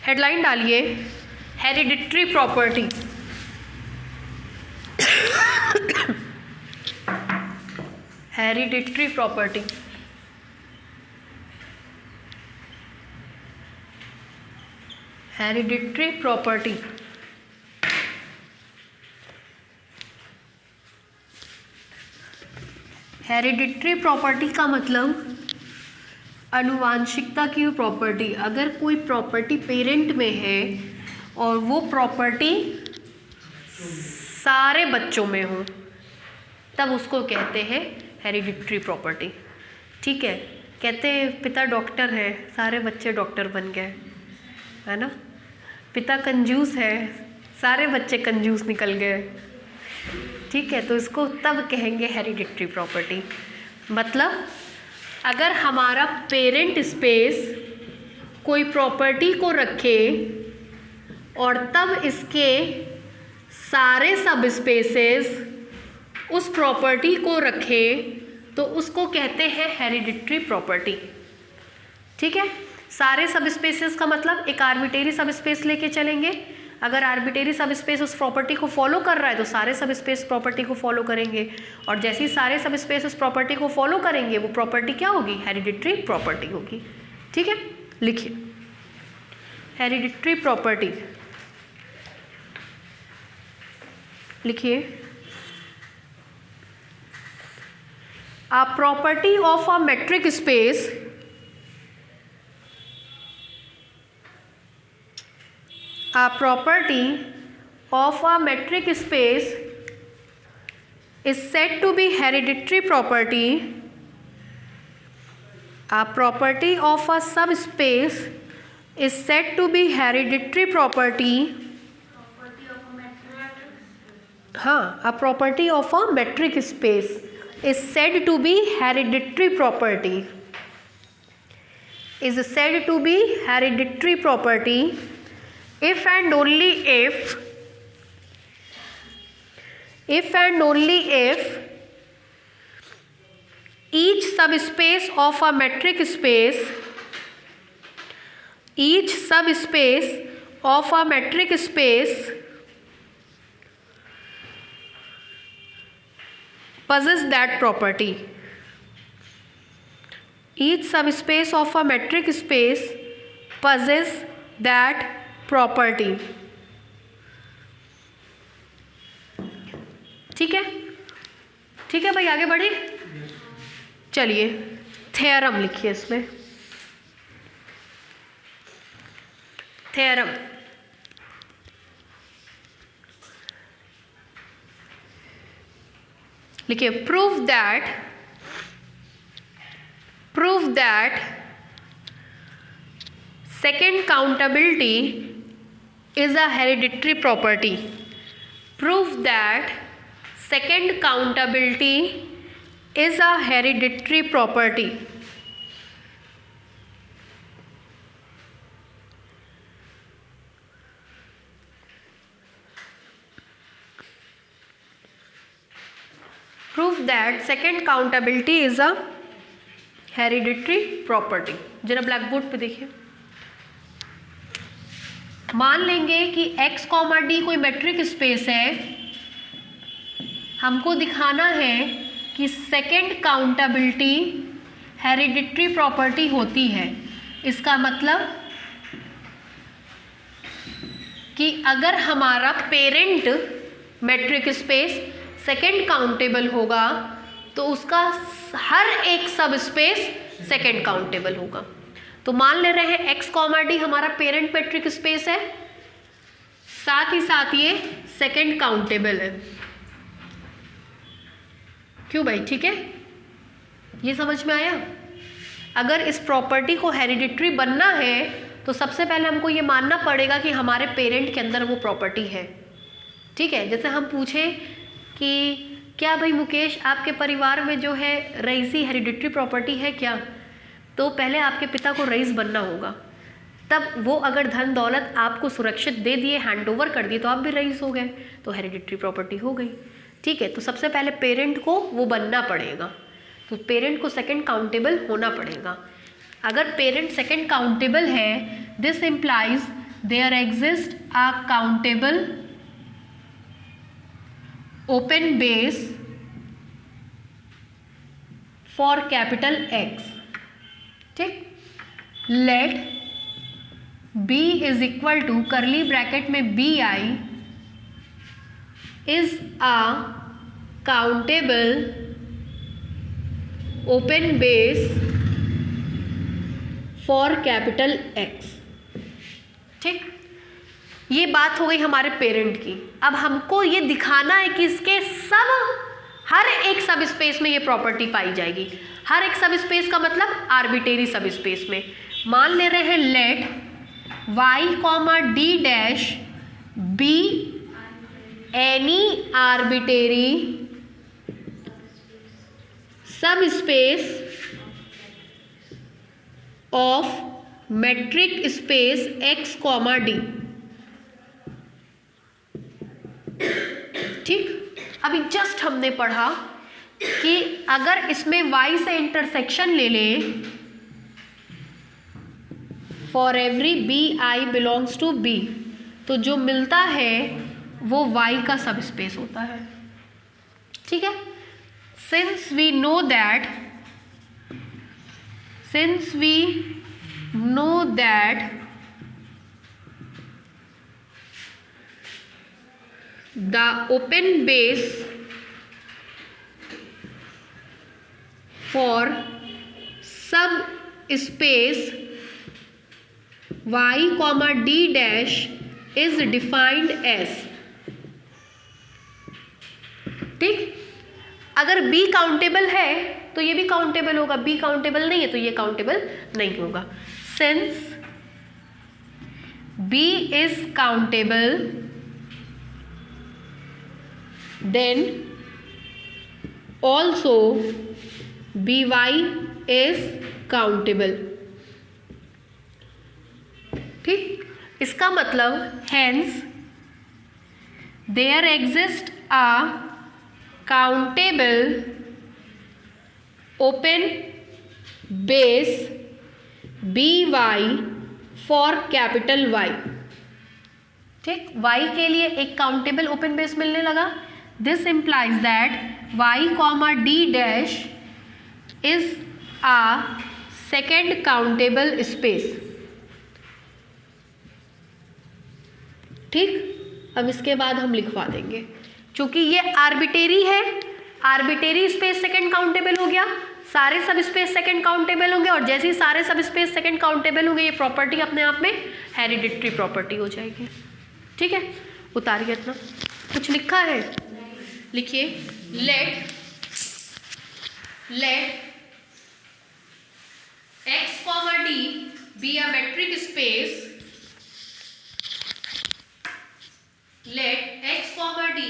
Headline डालिए hereditary property. Hereditary property. Hereditary property. Hereditary property का मतलब आनुवांशिकता की प्रॉपर्टी। अगर कोई प्रॉपर्टी पेरेंट में है और वो प्रॉपर्टी सारे बच्चों में हो तब उसको कहते हैं हेरिडिटरी प्रॉपर्टी। ठीक है, कहते हैं पिता डॉक्टर है, सारे बच्चे डॉक्टर बन गए, है ना। पिता कंजूस है, सारे बच्चे कंजूस निकल गए। ठीक है, तो इसको तब कहेंगे हेरिडिटरी प्रॉपर्टी। मतलब अगर हमारा पेरेंट स्पेस कोई प्रॉपर्टी को रखे और तब इसके सारे सब स्पेसेस उस प्रॉपर्टी को रखे तो उसको कहते हैं हेरिडिटरी प्रॉपर्टी। ठीक है, सारे सब स्पेसेस का मतलब एक आर्बिट्रेरी सब स्पेस लेके चलेंगे। अगर आर्बिट्रेरी सब स्पेस उस प्रॉपर्टी को फॉलो कर रहा है तो सारे सब स्पेस प्रॉपर्टी को फॉलो करेंगे, और जैसे ही सारे सब स्पेस उस प्रॉपर्टी को फॉलो करेंगे वो प्रॉपर्टी क्या होगी? हेरिडिटरी प्रॉपर्टी होगी। ठीक है, लिखिए हेरिडिटरी प्रॉपर्टी। लिखिए a property of a metric space A property of a metric space is said to be hereditary property. A property of a subspace is said to be hereditary property. हाँ, a property of a metric space is said to be hereditary property. Is said to be hereditary property. If and only if each subspace of a metric space possess that property. Each subspace of a metric space possess that property. ठीक है, ठीक है भाई, आगे बढ़े। चलिए theorem लिखिए इसमें। थ्योरम लिखिए prove that second countability is a hereditary property. Prove that second countability is a hereditary property. Prove that second countability is a hereditary property. जरा ब्लैक बोर्ड पे देखिए। मान लेंगे कि x, d कोई मेट्रिक स्पेस है। हमको दिखाना है कि सेकेंड काउंटेबिलिटी हेरिडिटरी प्रॉपर्टी होती है। इसका मतलब कि अगर हमारा parent metric space second countable होगा तो उसका हर एक सब स्पेस सेकेंड काउंटेबल होगा। तो मान ले रहे हैं x, d हमारा पेरेंट मेट्रिक स्पेस है, साथ ही साथ ये सेकेंड काउंटेबल है। क्यों भाई? ठीक है, ये समझ में आया। अगर इस प्रॉपर्टी को हेरिडिटरी बनना है तो सबसे पहले हमको ये मानना पड़ेगा कि हमारे पेरेंट के अंदर वो प्रॉपर्टी है। ठीक है, जैसे हम पूछें कि क्या भाई मुकेश आपके परिवार में जो है रईसी हेरिडिटरी प्रॉपर्टी है क्या, तो पहले आपके पिता को रईस बनना होगा, तब वो अगर धन दौलत आपको सुरक्षित दे दिए, हैंड ओवर कर दिए, तो आप भी रईस हो गए, तो हेरिडिटरी प्रॉपर्टी हो गई। ठीक है, तो सबसे पहले पेरेंट को वो बनना पड़ेगा, तो पेरेंट को सेकंड काउंटेबल होना पड़ेगा। अगर पेरेंट सेकंड काउंटेबल है, this implies there exist a countable open base for capital X, ठीक। Let B is equal to curly bracket में B I is a countable open base for capital X, ठीक। ये बात हो गई हमारे parent की। अब हमको ये दिखाना है कि इसके हर एक सब स्पेस में ये प्रॉपर्टी पाई जाएगी। हर एक सब स्पेस का मतलब आर्बिटेरी सब स्पेस में। मान ले रहे हैं let Y comma D dash be any arbitrary subspace of metric space X comma D, ठीक। अभी जस्ट हमने पढ़ा कि अगर इसमें y से इंटरसेक्शन ले लें for every B I belongs to B, तो जो मिलता है वो y का सब स्पेस होता है, ठीक है। Since we know that the open base for subspace y comma d dash is defined as, ठीक। अगर b काउंटेबल है तो ये भी काउंटेबल होगा, b काउंटेबल नहीं है तो ये काउंटेबल नहीं होगा। Since b is countable then also by is countable, ठीक। इसका मतलब hence there exists a countable open base by for capital Y, ठीक। y के लिए एक काउंटेबल ओपन बेस मिलने लगा। This implies that y comma d dash is a second countable space, ठीक। अब इसके बाद हम लिखवा देंगे, क्योंकि ये आर्बिटेरी है, आर्बिटेरी स्पेस सेकंड काउंटेबल हो गया, सारे सब स्पेस सेकंड काउंटेबल होंगे, और जैसे ही सारे सब स्पेस सेकंड काउंटेबल होंगे ये प्रॉपर्टी अपने आप में हेरिडिटरी प्रॉपर्टी हो जाएगी, ठीक है। उतारिए इतना, कुछ लिखा है लिखिए। Let x comma d be a metric space, let x comma d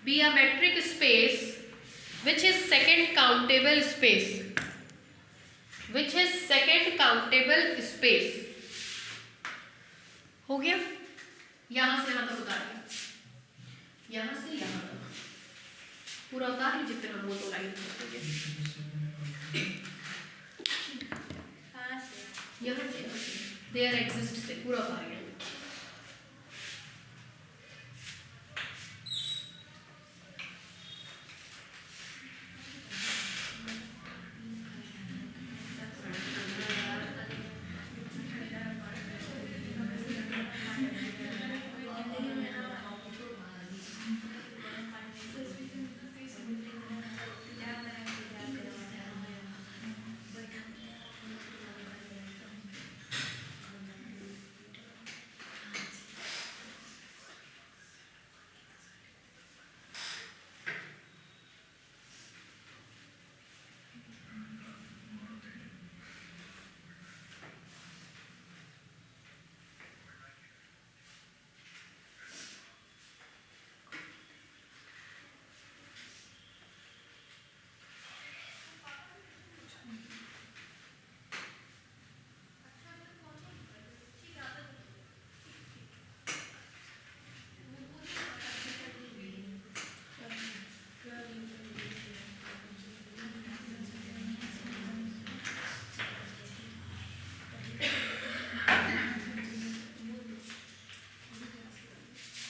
be a metric space which is second countable space, हो गया। यहां से यहां तक उतार दिया, यहां से यहां तक पूरा उतार लीजिए, फिर हम वो दो लाइन यहाँ से देयर एग्जिस्ट से पूरा उतार गया।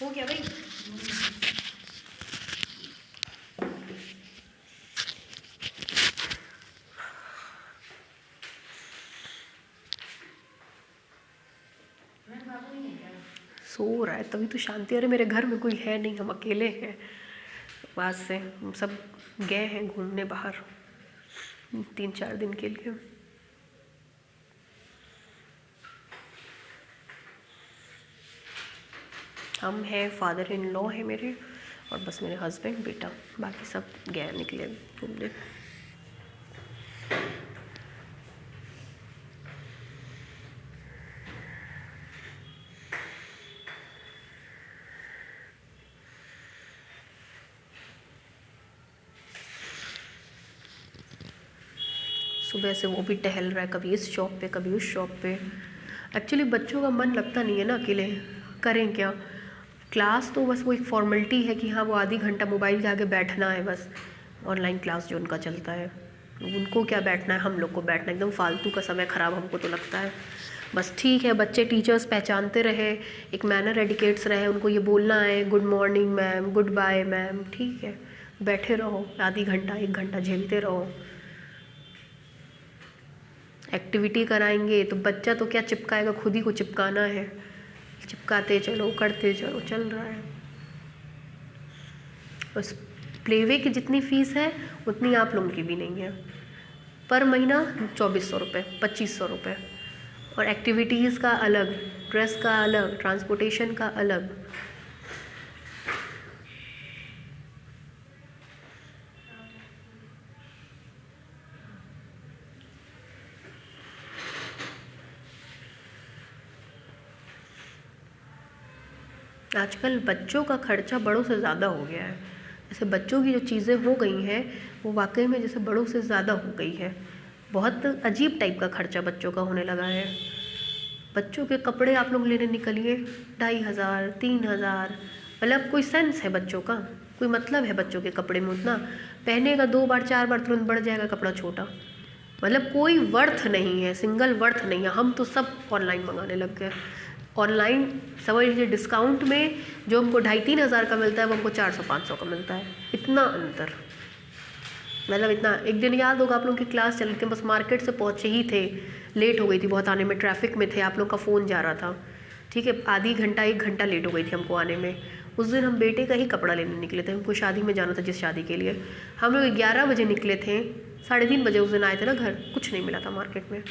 हो गया भाई। सो रहा है तभी तो शांति। अरे मेरे घर में कोई है नहीं, हम अकेले हैं। बाद से हम सब गए हैं घूमने बाहर 3-4 दिन के लिए। हम हैं, फादर इन लॉ है मेरे, और बस मेरे हस्बैंड बेटा, बाकी सब गए निकले घूमने। सुबह से वो भी टहल रहा है, कभी इस शॉप पे कभी उस शॉप पे। एक्चुअली बच्चों का मन लगता नहीं है ना अकेले, करें क्या। क्लास तो बस वो एक फॉर्मेलिटी है कि हाँ वो आधी घंटा मोबाइल के आगे बैठना है बस। ऑनलाइन क्लास जो उनका चलता है, उनको क्या बैठना है, हम लोग को बैठना, एकदम फालतू का समय ख़राब हमको तो लगता है। बस ठीक है, बच्चे टीचर्स पहचानते रहे, एक मैनर एडिकेट्स रहे, उनको ये बोलना है good morning ma'am, goodbye ma'am, ठीक है, बैठे रहो आधी घंटा 1 घंटा झेलते रहो। एक्टिविटी कराएंगे तो बच्चा तो क्या चिपकाएगा, खुद ही को चिपकाना है, चिपकाते चलो करते चलो, चल रहा है। बस प्लेवे की जितनी फ़ीस है उतनी आप लोगों की भी नहीं है। पर महीना 2400 रुपये, 2500 रुपये, और एक्टिविटीज़ का अलग, ड्रेस का अलग, ट्रांसपोर्टेशन का अलग। आजकल बच्चों का खर्चा बड़ों से ज़्यादा हो गया है। जैसे बच्चों की जो चीज़ें हो गई हैं वो वाकई में जैसे बड़ों से ज़्यादा हो गई है। बहुत अजीब टाइप का खर्चा बच्चों का होने लगा है। बच्चों के कपड़े आप लोग लेने निकलिए 2500, 3000, मतलब कोई सेंस है बच्चों का, कोई मतलब है बच्चों के कपड़े में उतना? पहनेगा 2 बार 4 बार तुरंत बढ़ जाएगा कपड़ा छोटा, मतलब कोई वर्थ नहीं है, सिंगल वर्थ नहीं है। हम तो सब ऑनलाइन मंगाने लग गए। ऑनलाइन समझ लीजिए डिस्काउंट में जो हमको 2500-3000 हज़ार का मिलता है वो हमको 400-500 का मिलता है। इतना अंतर, मतलब इतना। एक दिन याद होगा आप लोगों की क्लास चल के बस मार्केट से पहुँचे ही थे, लेट हो गई थी बहुत आने में, ट्रैफिक में थे, आप लोग का फ़ोन जा रहा था, ठीक है, आधी घंटा 1 घंटा लेट हो गई थी हमको आने में। उस दिन हम बेटे का ही कपड़ा लेने निकले थे, हमको शादी में जाना था, जिस शादी के लिए हम लोग 11 बजे निकले थे, 3:30 बजे उस दिन आए थे ना घर, कुछ नहीं मिला था मार्केट में।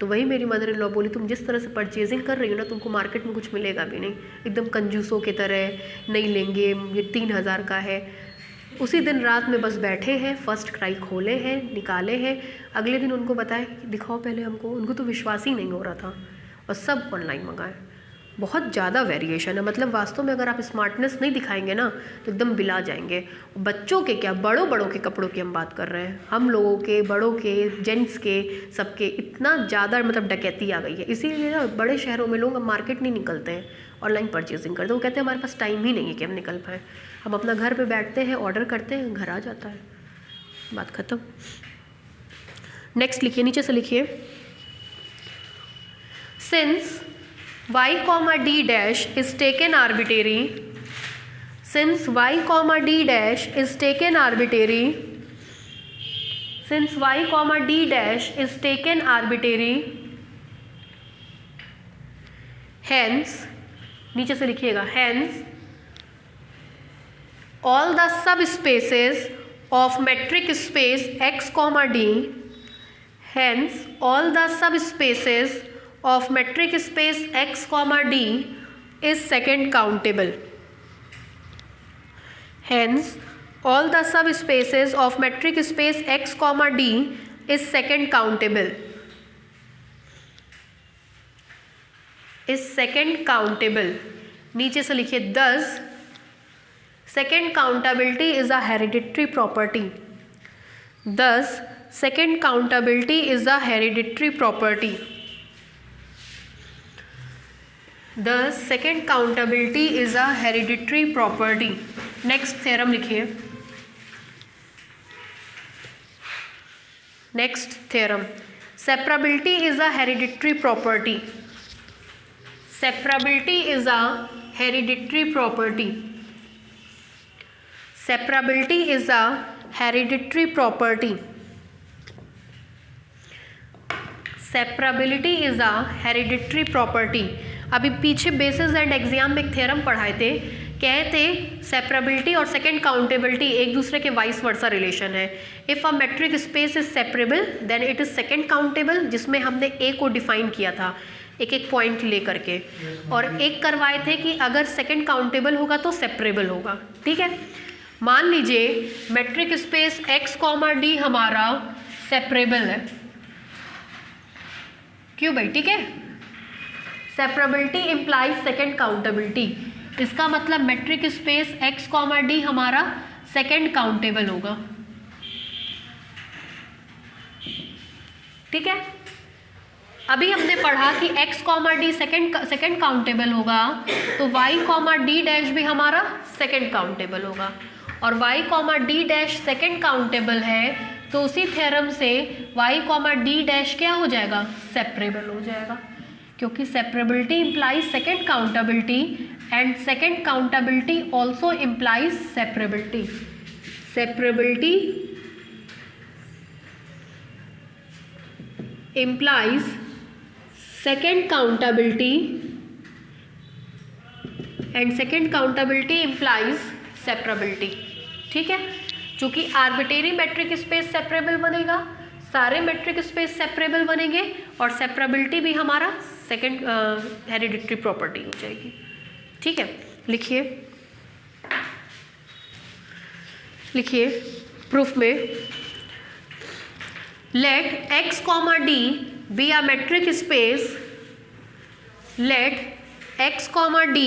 तो वही मेरी मदर इन लॉ बोली तुम जिस तरह से परचेजिंग कर रही हो ना, तुमको मार्केट में कुछ मिलेगा भी नहीं, एकदम कंजूसों की तरह, नहीं लेंगे, ये 3000 का है। उसी दिन रात में बस बैठे हैं, फर्स्ट क्राई खोले हैं, निकाले हैं, अगले दिन उनको बताए कि दिखाओ पहले हमको, उनको तो विश्वास ही नहीं हो रहा था, और सब ऑनलाइन मंगाए। बहुत ज़्यादा वेरिएशन है, मतलब वास्तव में अगर आप स्मार्टनेस नहीं दिखाएंगे ना तो एकदम बिला जाएंगे। बच्चों के क्या, बड़ों के कपड़ों की हम बात कर रहे हैं, हम लोगों के, बड़ों के, जेंट्स के, सबके इतना ज़्यादा मतलब डकैती आ गई है। इसीलिए ना बड़े शहरों में लोग अब मार्केट नहीं निकलते हैं, ऑनलाइन परचेजिंग करते हैं। वो कहते हैं हमारे पास टाइम ही नहीं है कि हम निकल पाएँ, हम अपना घर पर बैठते हैं, ऑर्डर करते हैं, घर आ जाता है, बात ख़त्म। नेक्स्ट लिखिए, नीचे से लिखिए, since y comma d dash is taken arbitrary, since y comma d dash is taken arbitrary, since y comma d dash is taken arbitrary, hence, नीचे से लिखिएगा, hence all the subspaces of metric space x comma d, hence all the subspaces of metric space x comma d is second countable. Hence all the subspaces of metric space x comma d is second countable, is second countable. नीचे से लिखिए, thus second countability is a hereditary property, thus second countability is a hereditary property. Thus second countability is a hereditary property. Next theorem लिखिए, next theorem, separability is a hereditary property, separability is a hereditary property. Separability is a hereditary property. Separability is a hereditary property. अभी पीछे basis and exam में एक theorem पढ़ाए थे, कहते सेपरेबिलिटी और second accountability एक दूसरे के वाइस वर्सा रिलेशन है. If a metric space is separable then it is second countable, जिसमें हमने ए को डिफाइन किया था एक एक पॉइंट ले करके, और एक करवाए थे कि अगर सेकंड काउंटेबल होगा तो सेपरेबल होगा. ठीक है, मान लीजिए metric space X comma D हमारा सेपरेबल है. क्यों भाई? ठीक है, सेपरेबिलिटी इम्प्लाइज सेकंड काउंटेबिलिटी. इसका मतलब metric space X comma D हमारा सेकंड काउंटेबल होगा. ठीक है, अभी हमने पढ़ा कि x comma D second countable होगा, तो y कॉमा डी डैश भी हमारा सेकंड काउंटेबल होगा, और y comma D dash second countable है, तो उसी थ्योरम से y कॉमा डी डैश क्या हो जाएगा? सेपरेबल हो जाएगा, क्योंकि separability implies second countability and second countability also implies separability. Separability implies second countability and second countability implies separability. ठीक है, चूंकि आर्बिट्रेरी मेट्रिक स्पेस सेपरेबल बनेगा, सारे मेट्रिक स्पेस सेपरेबल बनेंगे, और सेपरेबिलिटी भी हमारा सेकंड हेरिडिटरी प्रॉपर्टी हो जाएगी. ठीक है, लिखिए प्रूफ में, let x comma d be a metric space. Let x comma d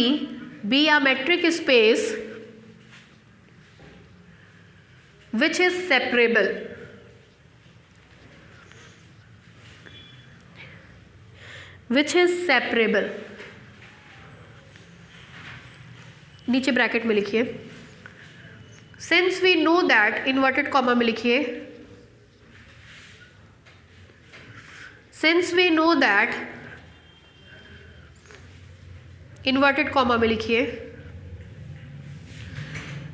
be a metric space which is separable. Which is separable. नीचे ब्रैकेट में लिखिए, since we know that, inverted comma में लिखिए, since we know that, inverted comma में लिखिए,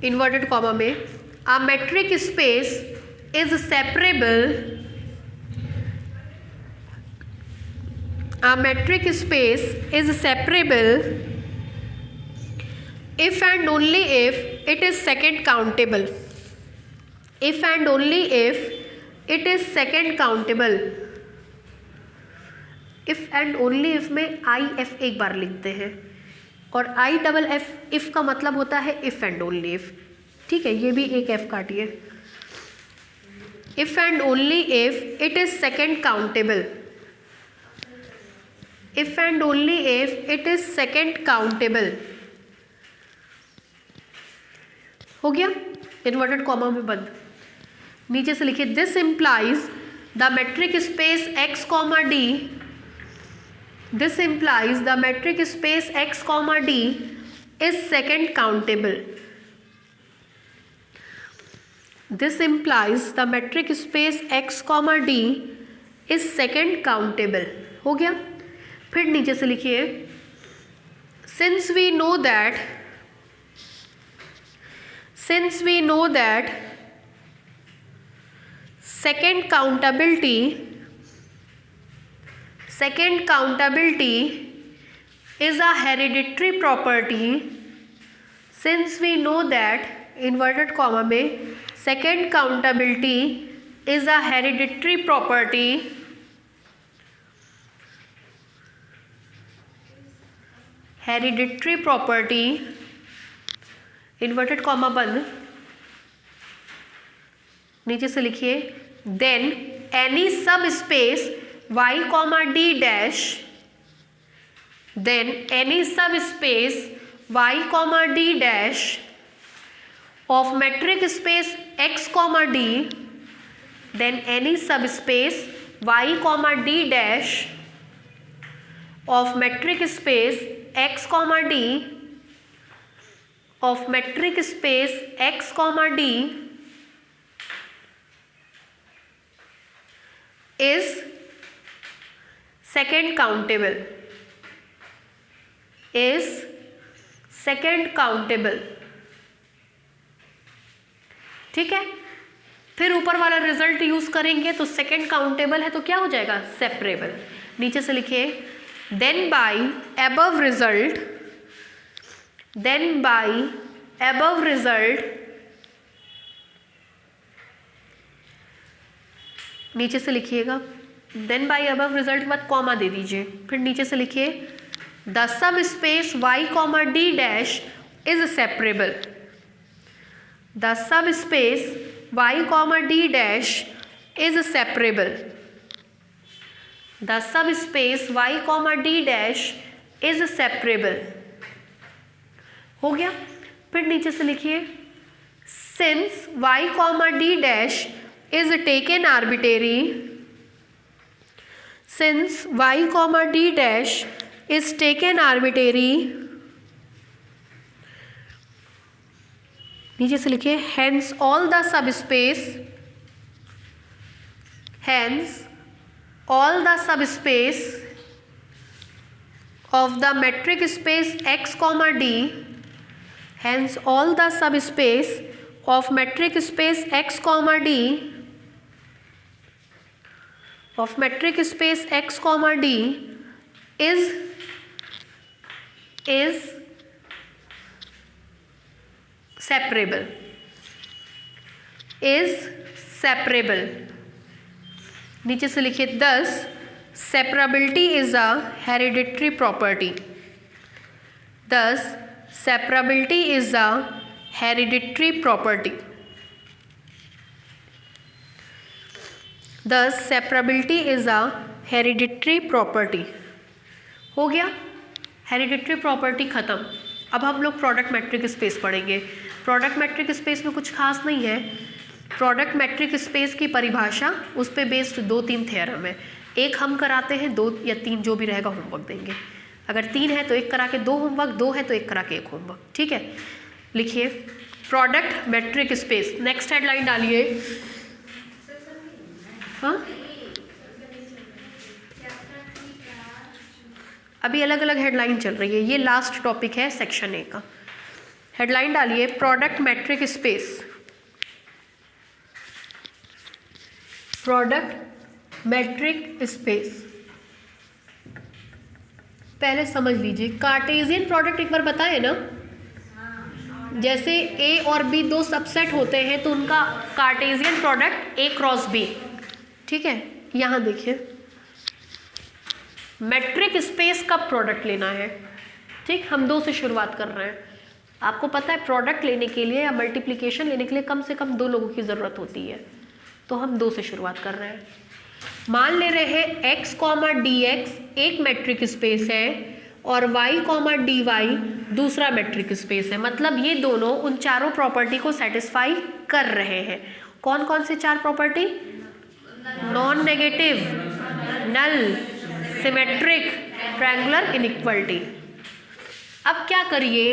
inverted comma में, a metric space is separable, a metric space is separable if and only if it is second countable. If and only if it is second countable. If and only if में I F एक बार लिखते हैं, और I double F if का मतलब होता है if and only if. ठीक है, ये भी एक एफ काटिए. If and only if it is second countable. If and only if it is second countable. हो गया, इन्वर्टेड कॉमा में बंद. नीचे से लिखिए, this implies the metric space X comma D. This implies the metric space x comma d is second countable. This implies the metric space x comma d is second countable. हो गया, फिर नीचे से लिखिए, since we know that second countability is a hereditary property. Since we know that, inverted comma में, second countability is a hereditary property. Hereditary property, inverted comma बंद. नीचे से लिखिए, then any subspace y comma d dash, then any subspace y comma d dash of metric space x comma d, then any subspace y comma d dash of metric space x comma d of metric space x comma d is second countable. Is second countable, ठीक है। फिर ऊपर वाला result use करेंगे तो second countable है तो क्या हो जाएगा, सेपरेबल। नीचे से लिखिए then by above result, then by above result, नीचे से लिखिएगा देन बाय अबव रिजल्ट के बाद कॉमा दे दीजिए। फिर नीचे से लिखिए the sub space y comma D dash is separable, the sub space y comma D dash is separable, the sub space y comma D dash is separable. हो गया। फिर नीचे से लिखिए since y comma D dash is taken arbitrary, since y comma D dash is taken arbitrary, नीचे से लिखिए hence all the subspace, hence all the subspace of the metric space x comma d, hence all the subspace of metric space x comma d, of metric space x comma d is separable, is separable। नीचे से लिखिए thus separability is a hereditary property, thus separability is a hereditary property, thus separability is a hereditary property। हो गया, hereditary property खत्म। अब हम लोग product matric space पढ़ेंगे। प्रोडक्ट मैट्रिक स्पेस में कुछ खास नहीं है। प्रोडक्ट मैट्रिक स्पेस की परिभाषा, उस पे बेस्ड 2-3 थ्योरम है। एक हम कराते हैं, 2 या 3 जो भी रहेगा होमवर्क देंगे। अगर 3 है तो 1 करा के 2 होमवर्क, 2 है तो 1 करा के 1 होमवर्क, ठीक है। लिखिए product matric space, next headline डालिए। हाँ, अभी अलग अलग हेडलाइन चल रही है, ये लास्ट टॉपिक है सेक्शन ए का। हेडलाइन डालिए product matric space, product matric space. पहले समझ लीजिए कार्टेशियन प्रोडक्ट एक बार बताए ना, जैसे ए और बी 2 सबसेट होते हैं तो उनका Cartesian product A cross B, ठीक है। यहाँ देखिए मैट्रिक स्पेस का प्रोडक्ट लेना है, ठीक। हम 2 से शुरुआत कर रहे हैं। आपको पता है प्रोडक्ट लेने के लिए या मल्टीप्लिकेशन लेने के लिए कम से कम 2 लोगों की ज़रूरत होती है, तो हम 2 से शुरुआत कर रहे हैं। मान ले रहे हैं x कॉमा डी एक्स एक मैट्रिक स्पेस है और y कॉमा डी वाई दूसरा मैट्रिक स्पेस है। मतलब ये दोनों उन चारों प्रॉपर्टी को सेटिस्फाई कर रहे हैं। कौन कौन से 4 प्रॉपर्टी? नॉन नेगेटिव, नल, सिमेट्रिक, ट्रायंगुलर इनइक्वालिटी। अब क्या करिए,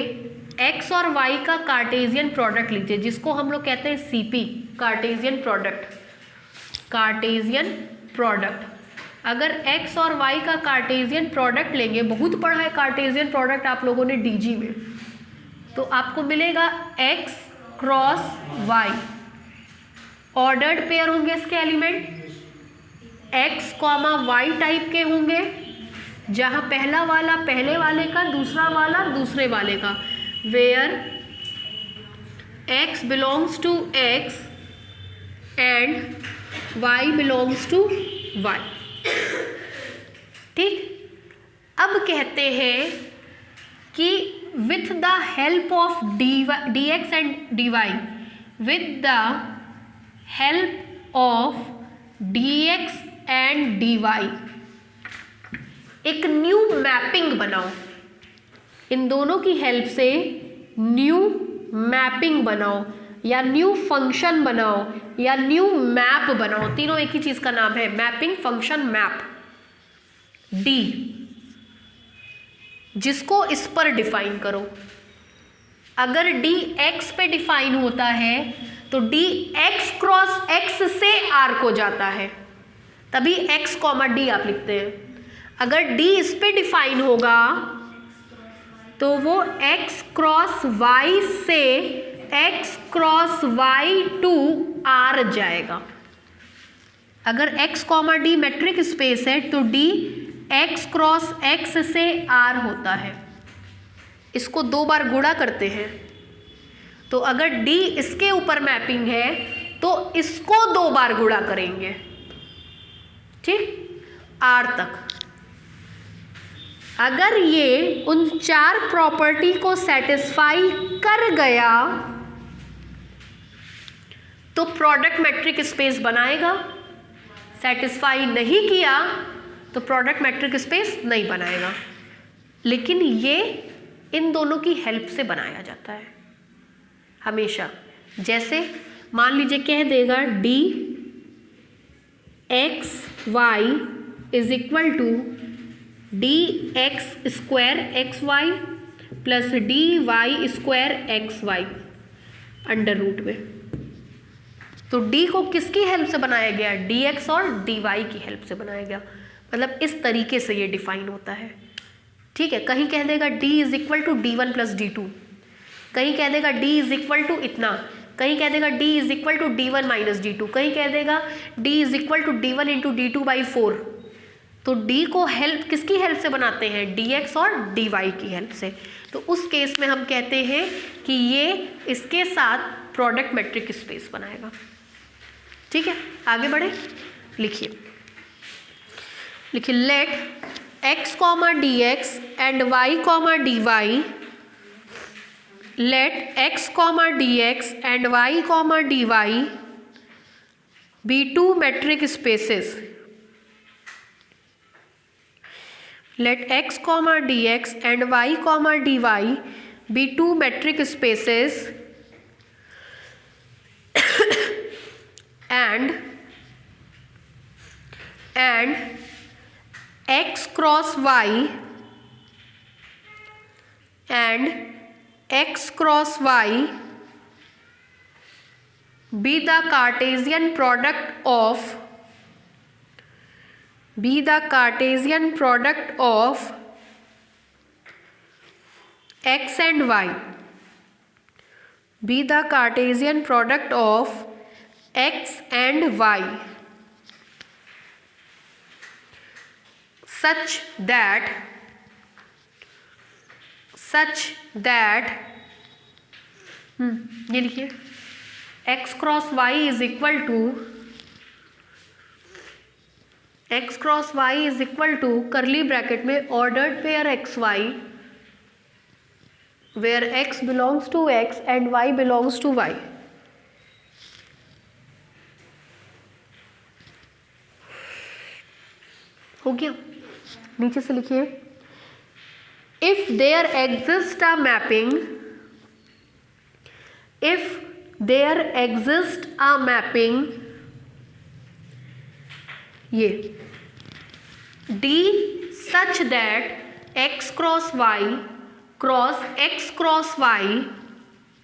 x और y का कार्टेशियन प्रोडक्ट लीजिए, जिसको हम लोग कहते हैं CP, Cartesian product. Cartesian product, अगर x और y का कार्टेशियन प्रोडक्ट लेंगे, बहुत पढ़ा है कार्टेशियन प्रोडक्ट आप लोगों ने DG में, तो आपको मिलेगा x cross y। Ordered pair होंगे इसके element, x comma Y type के होंगे, जहाँ पहला वाला पहले वाले का, दूसरा वाला दूसरे वाले का। Where x belongs to x and y belongs to y, ठीक। अब कहते हैं कि with the help of D X and D Y, with the help of D X and D Y एक न्यू मैपिंग बनाओ। इन दोनों की हेल्प से न्यू मैपिंग बनाओ या न्यू फंक्शन बनाओ या न्यू मैप बनाओ। तीनों एक ही चीज का नाम है, मैपिंग, फंक्शन, मैप। डी, जिसको इस पर डिफाइन करो। अगर डी एक्स पे डिफाइन होता है तो डी एक्स क्रॉस एक्स से आर्क हो जाता है, तभी एक्स कॉमा डी आप लिखते हैं। अगर डी इस पे डिफाइन होगा तो वो x क्रॉस y से x cross y to R जाएगा। अगर x comma D metric space है तो D x क्रॉस x से R होता है। इसको 2 बार गुणा करते हैं, तो अगर D इसके ऊपर मैपिंग है तो इसको 2 बार गुणा करेंगे, ठीक, R तक। अगर ये उन 4 प्रॉपर्टी को सेटिस्फाई कर गया तो प्रोडक्ट मैट्रिक स्पेस बनाएगा, सेटिस्फाई नहीं किया तो प्रोडक्ट मैट्रिक स्पेस नहीं बनाएगा। लेकिन ये इन दोनों की हेल्प से बनाया जाता है हमेशा। जैसे मान लीजिए कह देगा D X Y is equal to D X square X Y plus D Y square X Y under root में। तो डी को किसकी हेल्प से बनाया गया? डी एक्स और डी वाई की हेल्प से बनाया गया। मतलब इस तरीके से ये डिफाइन होता है, ठीक है। कहीं कह देगा d is equal to D one plus D two, कहीं कह देगा d इज इक्वल टू इतना, कहीं कह देगा d is equal to D one minus D two, कहीं कह देगा d is equal to D one into D two by 4। तो d को हेल्प किसकी हेल्प से बनाते हैं? dx और dy की हेल्प से। तो उस केस में हम कहते हैं कि ये इसके साथ प्रोडक्ट मैट्रिक स्पेस बनाएगा, ठीक है। आगे बढ़े, लिखिए let x comma D X and y comma D Y, let x comma D X and y comma D Y be 2 metric spaces। Let x comma dx and y comma dy be 2 metric spaces and x cross y and x cross y be the Cartesian product of x and y, be the Cartesian product of x and y such that ये लिखिए x cross y is equal to curly bracket में ordered pair X Y where x belongs to x and y belongs to y। हो गया, नीचे से लिखिए if there exist a mapping, ये D such that x cross y cross x cross y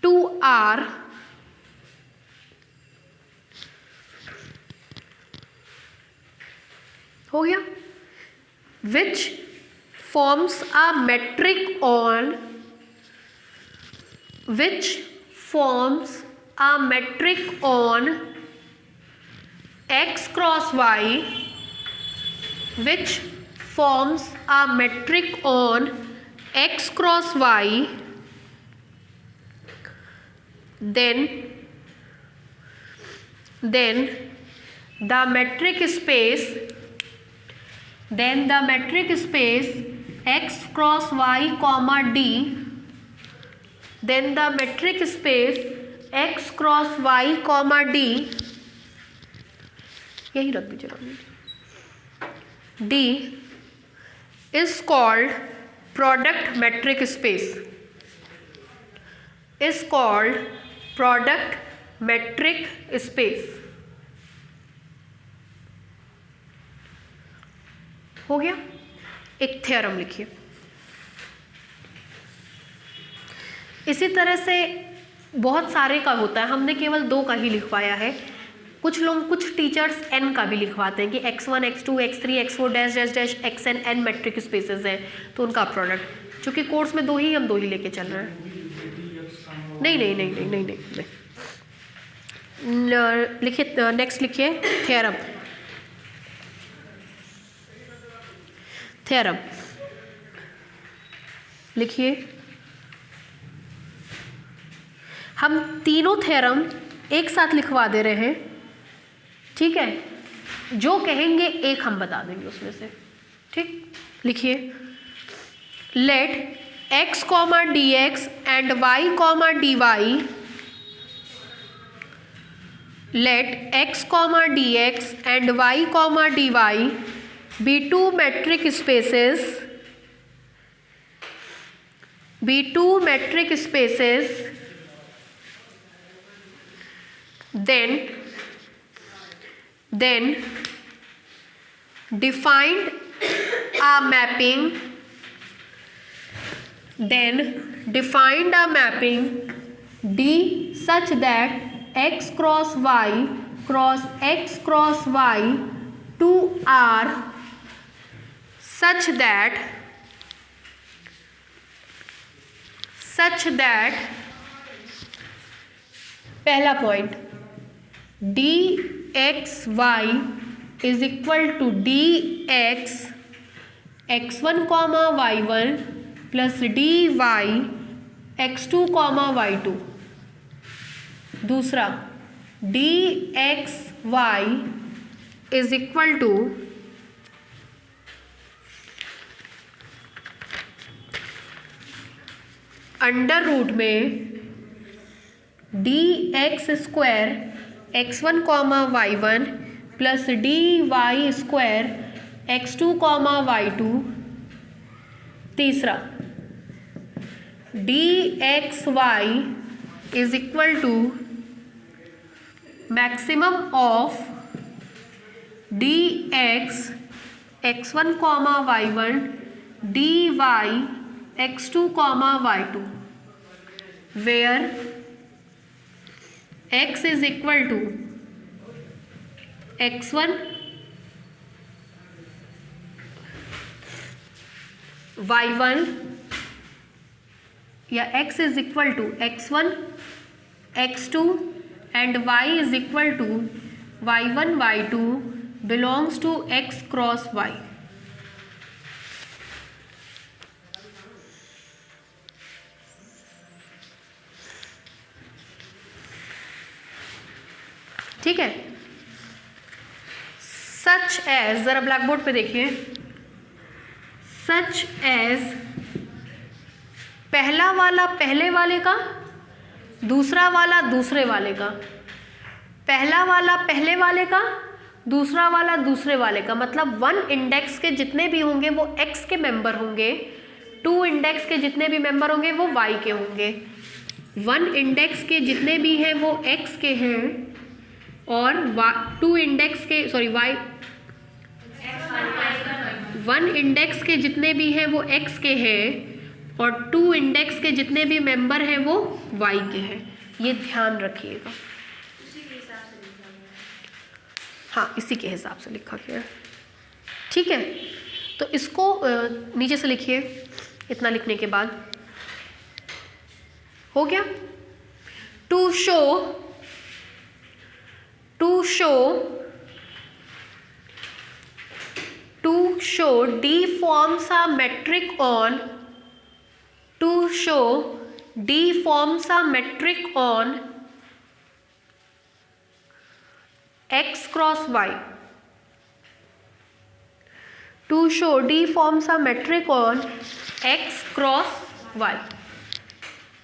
to R हो गया, which forms a metric on x cross y, which forms a metric on x cross y, then the metric space x cross y comma d, then the metric space x cross y comma d, यही रख दीजिए, D is called product metric space, हो गया। एक theorem लिखिए। इसी तरह से बहुत सारे का होता है, हमने केवल 2 का ही लिखवाया है। कुछ टीचर्स n का भी लिखवाते हैं कि x1 x2 x3 x4 dash dash dash xn n metric spaces हैं तो उनका प्रोडक्ट। क्योंकि कोर्स में हम दो ही लेके चल रहे हैं। नहीं नहीं नहीं नहीं नहीं नहीं, नहीं। लिखिए, नेक्स्ट लिखिए थ्योरम। थ्योरम लिखिए। हम तीनों थ्योरम एक साथ लिखवा दे रहे हैं, ठीक है? जो कहेंगे एक हम बता देंगे उसमें से, ठीक? लिखिए, let x comma D X and y comma D Y, let x comma dx and y comma dy be two metric spaces, then defined a mapping D such that x cross y cross x cross y 2 are such that पहला point dxy is equal to dx x1 comma y1 plus dy x2 comma y2। दूसरा dxy is equal to under root में dx square x1 comma y1 plus dy square x2 comma y2। तीसरा dxy is equal to maximum of dx x1 comma y1 dy x2 comma y2 where x is equal to x1 y1 या x is equal to x1 x2 and y is equal to y1 y2 belongs to x cross y। ठीक है? Such as, जरा black board पे देखिए, such as पहला वाला पहले वाले का, दूसरा वाला दूसरे वाले का, पहला वाला पहले वाले का, दूसरा वाला दूसरे वाले का। मतलब 1 इंडेक्स के जितने भी होंगे वो x के मेंबर होंगे, 2 इंडेक्स के जितने भी मेंबर होंगे वो y के होंगे, 1 इंडेक्स के जितने भी हैं वो x के हैं और 2 इंडेक्स के y 1 इंडेक्स के जितने भी हैं वो x के हैं और 2 इंडेक्स के जितने भी मेंबर हैं वो y के हैं। ये ध्यान रखिएगा। हाँ, इसी के हिसाब से लिखा गया है, ठीक है? तो इसको नीचे से लिखिए। इतना लिखने के बाद हो गया। To show D forms a metric on x cross y। To show D forms a metric on x cross y।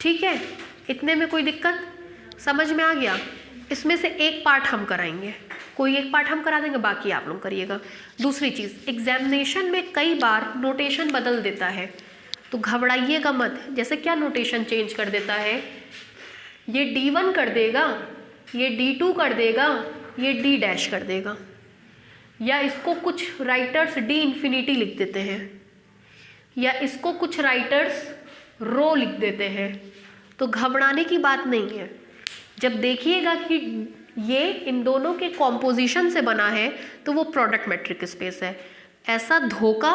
ठीक है? इतने में कोई दिक्कत समझ में आ गया? इसमें से एक पार्ट हम कराएंगे, कोई एक पार्ट हम करा देंगे, बाकी आप लोग करिएगा। दूसरी चीज़, एग्जामिनेशन में कई बार नोटेशन बदल देता है, तो घबराइएगा मत। जैसे क्या नोटेशन चेंज कर देता है, ये D1 कर देगा, ये D2 कर देगा, ये D डैश कर देगा, या इसको कुछ राइटर्स D इंफिनिटी लिख देते हैं, या इसको कुछ राइटर्स रो लिख देते हैं। तो घबराने की बात नहीं है। जब देखिएगा कि ये इन दोनों के कॉम्पोजिशन से बना है तो वो प्रोडक्ट मैट्रिक स्पेस है। ऐसा धोखा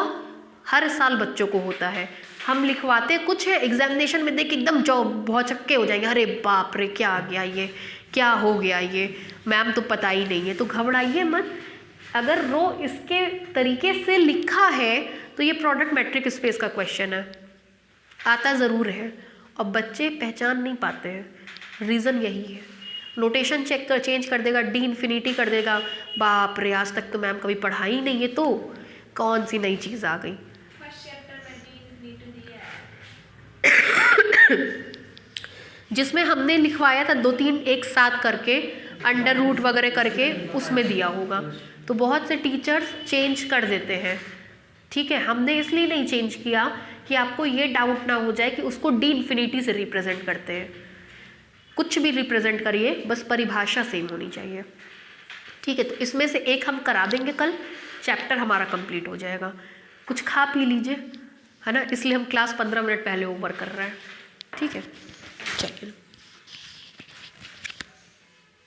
हर साल बच्चों को होता है। हम लिखवाते कुछ है, एग्जामिनेशन में देख के एकदम जो बहुत चक्के हो जाएंगे, अरे बाप रे क्या आ गया ये, क्या हो गया ये, मैम तो पता ही नहीं है। तो घबराइए मत, अगर रो इसके तरीके से लिखा है तो ये प्रोडक्ट मैट्रिक स्पेस का क्वेश्चन है, आता ज़रूर है और बच्चे पहचान नहीं पाते हैं, रीज़न यही है। नोटेशन चेंज कर देगा, डी इन्फिनिटी कर देगा, बाप रे आज तक तो मैम कभी पढ़ा ही नहीं है, तो कौन सी नई चीज़ आ गई। जिसमें हमने लिखवाया था 2-3 एक साथ करके अंडर रूट वगैरह करके उसमें दिया होगा। तो बहुत से टीचर्स चेंज कर देते हैं, ठीक है, हमने इसलिए नहीं चेंज किया कि आपको ये डाउट ना हो जाए कि उसको डी इन्फिनिटी से रिप्रेजेंट करते हैं। कुछ भी रिप्रेजेंट करिए, बस परिभाषा सेम होनी चाहिए, ठीक है। तो इसमें से एक हम करा देंगे, कल चैप्टर हमारा कंप्लीट हो जाएगा। कुछ खा पी लीजिए, है ना, इसलिए हम क्लास 15 मिनट पहले ओवर कर रहे हैं, ठीक है, चलिए।